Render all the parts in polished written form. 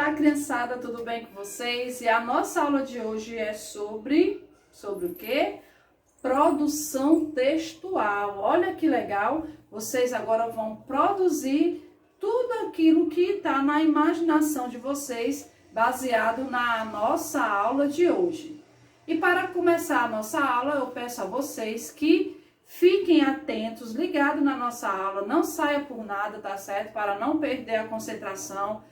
Olá, criançada, tudo bem com vocês? E a nossa aula de hoje é sobre o quê? Produção textual. Olha que legal, vocês agora vão produzir tudo aquilo que está na imaginação de vocês, baseado na nossa aula de hoje. E para começar a nossa aula, eu peço a vocês que fiquem atentos, ligados na nossa aula, não saia por nada, tá certo? Para não perder a concentração.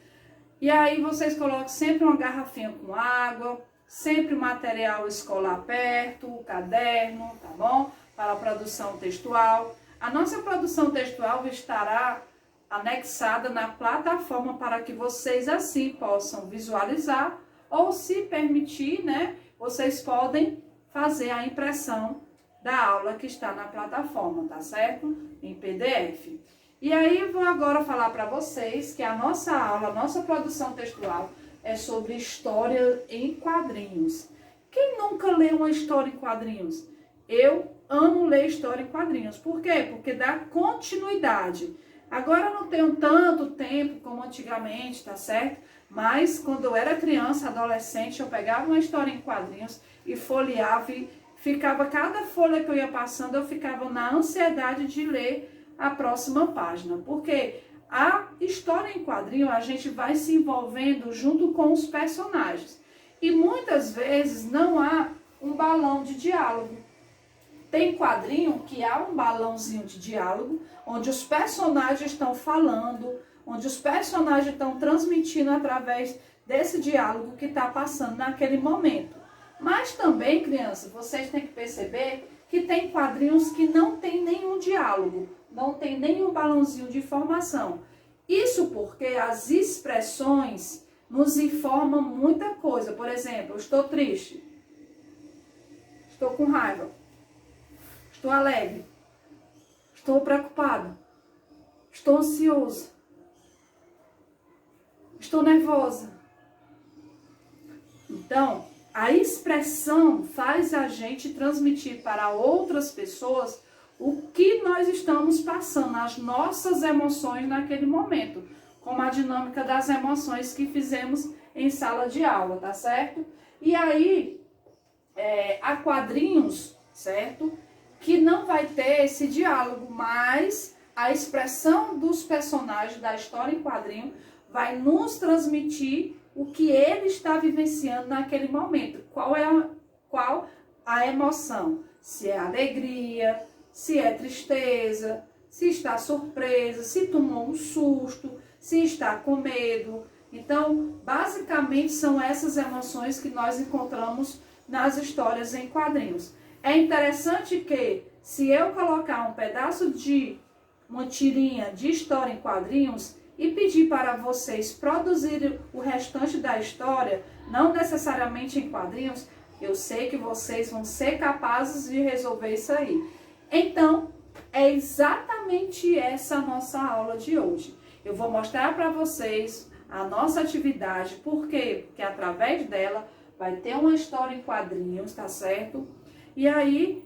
E aí vocês coloquem sempre uma garrafinha com água, sempre material escolar perto, o caderno, tá bom? Para a produção textual. A nossa produção textual estará anexada na plataforma para que vocês assim possam visualizar ou, se permitir, né, vocês podem fazer a impressão da aula que está na plataforma, tá certo? Em PDF. E aí eu vou agora falar para vocês que a nossa aula, a nossa produção textual é sobre história em quadrinhos. Quem nunca leu uma história em quadrinhos? Eu amo ler história em quadrinhos. Por quê? Porque dá continuidade. Agora eu não tenho tanto tempo como antigamente, tá certo? Mas quando eu era criança, adolescente, eu pegava uma história em quadrinhos e folheava e ficava, cada folha que eu ia passando, eu ficava na ansiedade de ler a próxima página, porque a história em quadrinho a gente vai se envolvendo junto com os personagens e muitas vezes não há um balão de diálogo. Tem quadrinho que há um balãozinho de diálogo, onde os personagens estão falando, onde os personagens estão transmitindo através desse diálogo que está passando naquele momento. Mas também, crianças, vocês têm que perceber que tem quadrinhos que não tem nenhum diálogo, não tem nenhum balãozinho de informação. Isso porque as expressões nos informam muita coisa. Por exemplo, eu estou triste, estou com raiva, estou alegre, estou preocupado, estou ansioso, estou nervosa. Então, a expressão faz a gente transmitir para outras pessoas o que nós estamos passando, as nossas emoções naquele momento, como a dinâmica das emoções que fizemos em sala de aula, tá certo? E aí, há quadrinhos, certo? Que não vai ter esse diálogo, mas a expressão dos personagens da história em quadrinho vai nos transmitir o que ele está vivenciando naquele momento. Qual a emoção? Se é alegria, se é tristeza, se está surpresa, se tomou um susto, se está com medo. Então, basicamente, são essas emoções que nós encontramos nas histórias em quadrinhos. É interessante que, se eu colocar um pedaço de uma tirinha de história em quadrinhos e pedir para vocês produzirem o restante da história, não necessariamente em quadrinhos, eu sei que vocês vão ser capazes de resolver isso aí. Então, é exatamente essa a nossa aula de hoje. Eu vou mostrar para vocês a nossa atividade, por quê? Porque através dela vai ter uma história em quadrinhos, tá certo? E aí,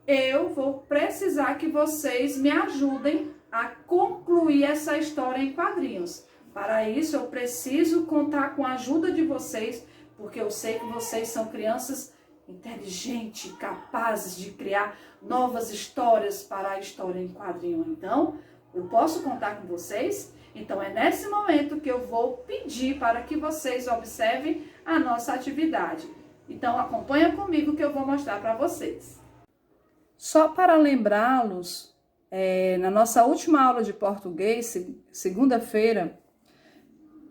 eu vou precisar que vocês me ajudem a concluir essa história em quadrinhos. Para isso, eu preciso contar com a ajuda de vocês, porque eu sei que vocês são crianças inteligentes, capazes de criar novas histórias para a história em quadrinho. Então, eu posso contar com vocês? Então, é nesse momento que eu vou pedir para que vocês observem a nossa atividade. Então, acompanha comigo que eu vou mostrar para vocês. Só para lembrá-los, na nossa última aula de português, segunda-feira,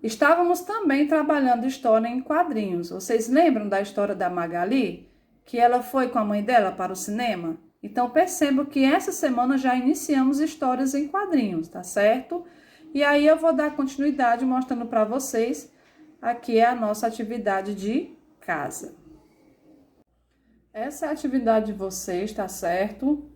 estávamos também trabalhando história em quadrinhos. Vocês lembram da história da Magali? Que ela foi com a mãe dela para o cinema? Então, percebo que essa semana já iniciamos histórias em quadrinhos, tá certo? E aí eu vou dar continuidade mostrando para vocês, aqui é a nossa atividade de casa. Essa é a atividade de vocês, tá certo?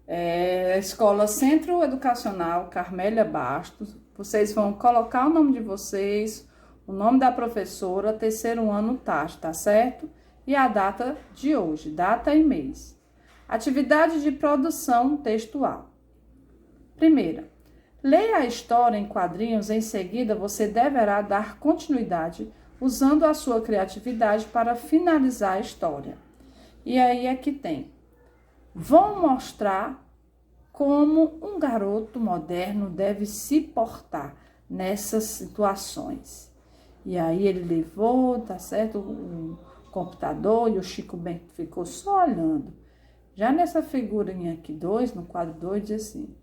A Escola Centro Educacional Carmélia Bastos. Vocês vão colocar o nome de vocês, o nome da professora, terceiro ano TAS, tá certo? E a data de hoje, data e mês. Atividade de produção textual. Primeira, Leia a história em quadrinhos, em seguida você deverá dar continuidade usando a sua criatividade para finalizar a história. E aí é que tem. Vão mostrar como um garoto moderno deve se portar nessas situações. E aí ele levou, tá certo, o computador e o Chico Bento ficou só olhando. Já nessa figurinha aqui 2, no quadro 2, diz assim: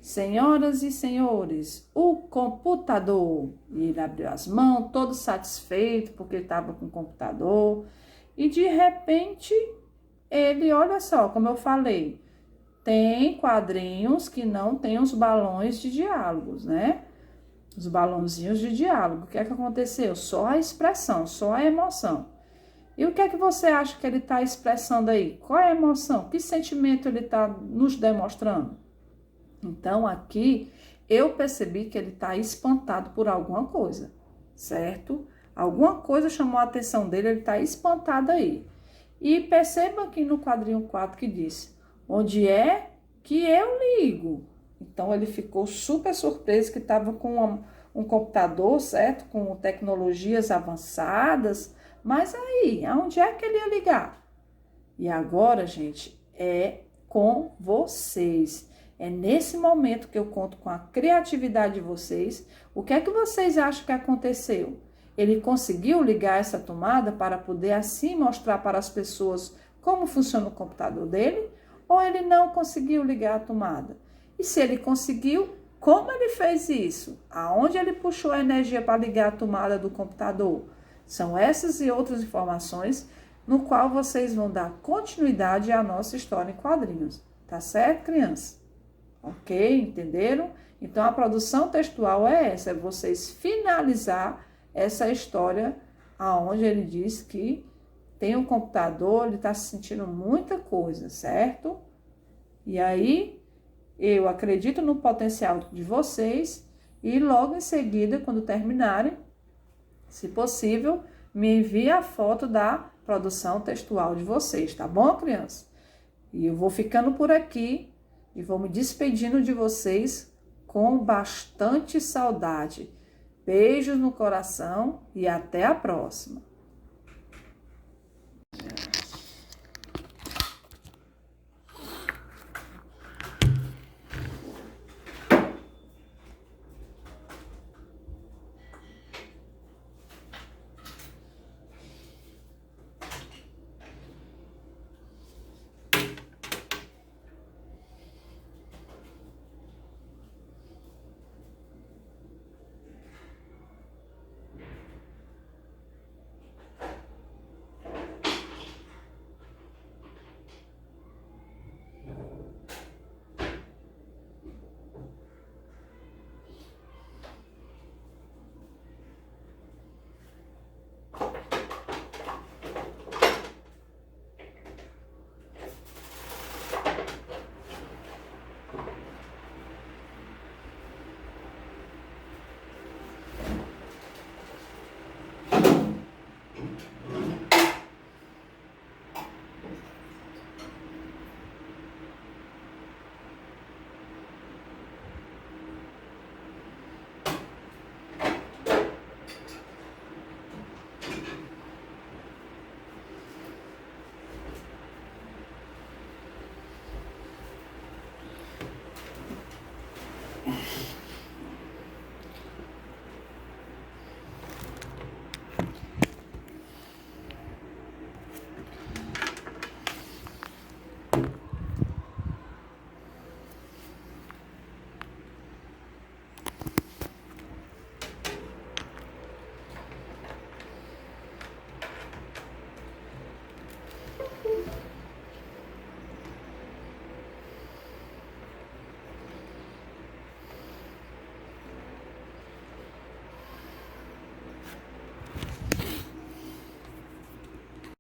senhoras e senhores, o computador. E ele abriu as mãos, todo satisfeito, porque ele estava com o computador. E de repente, ele, olha só, como eu falei, tem quadrinhos que não tem os balões de diálogos, né? Os balãozinhos de diálogo. O que é que aconteceu? Só a expressão, só a emoção. E o que é que você acha que ele está expressando aí? Qual é a emoção? Que sentimento ele está nos demonstrando? Então, aqui, eu percebi que ele está espantado por alguma coisa, certo? Alguma coisa chamou a atenção dele, ele está espantado aí. E perceba aqui no quadrinho 4 que diz: onde é que eu ligo? Então, ele ficou super surpreso que estava com um computador, certo? Com tecnologias avançadas. Mas aí, aonde é que ele ia ligar? E agora, gente, é com vocês. É nesse momento que eu conto com a criatividade de vocês. O que é que vocês acham que aconteceu? Ele conseguiu ligar essa tomada para poder assim mostrar para as pessoas como funciona o computador dele? Ou ele não conseguiu ligar a tomada? E se ele conseguiu, como ele fez isso? Aonde ele puxou a energia para ligar a tomada do computador? São essas e outras informações no qual vocês vão dar continuidade à nossa história em quadrinhos. Tá certo, crianças? Ok? Entenderam? Então, a produção textual é essa, é vocês finalizar essa história aonde ele diz que tem um computador, ele está sentindo muita coisa, certo? E aí, eu acredito no potencial de vocês e logo em seguida, quando terminarem, se possível, me envie a foto da produção textual de vocês, tá bom, criança? E eu vou ficando por aqui e vou me despedindo de vocês com bastante saudade. Beijos no coração e até a próxima.